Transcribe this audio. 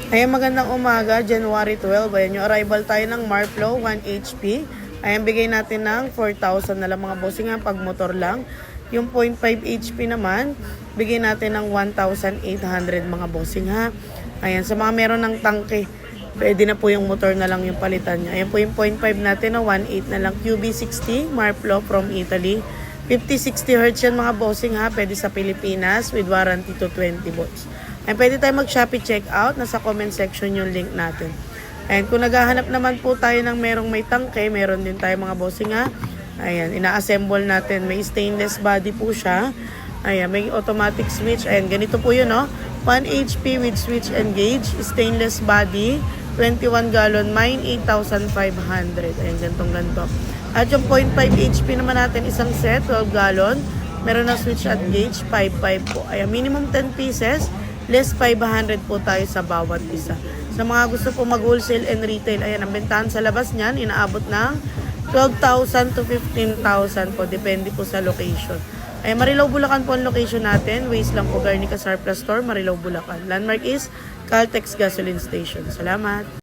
Ayan, magandang umaga, January 12. Ayan, yung arrival tayo ng Marflow 1 HP. Ayan, bigay natin ng 4,000 na lang mga bossing ha, pag motor lang. Yung 0.5 HP naman, bigay natin ng 1,800 mga bossing ha. Ayan, sa mga meron ng tangke, pwede na po yung motor na lang yung palitan nyo. Ayan po yung 0.5 natin, 1.8 na lang. QB60, Marflow from Italy. 50-60 Hz yan mga bossing ha, pwede sa Pilipinas with warranty to 20 volts. And pwede tayo mag-Shopee checkout. Nasa comment section yung link natin. And kung naghahanap naman po tayo ng merong may tangke, meron din tayo mga bossing ha. Ayan, ina-assemble natin. May stainless body po siya. Ayan, may automatic switch. Ayan, ganito po yun, no? 1 HP with switch and gauge. Stainless body. 21 gallon mine, 8,500. Ayan, ganito. At yung 0.5 HP naman natin, isang set, 12 gallon. Meron na switch at gauge, 5.5 po. Ayan, minimum 10 pieces. Less 500 po tayo sa bawat isa. Sa mga gusto po mag-wholesale and retail, ayan, ang bentahan sa labas niyan, inaabot ng 12,000 to 15,000 po. Depende po sa location. Ayan, Marilao, Bulacan po ang location natin. Waste lang po, Garnica Surplus Store, Marilao, Bulacan. Landmark is Caltex Gasoline Station. Salamat!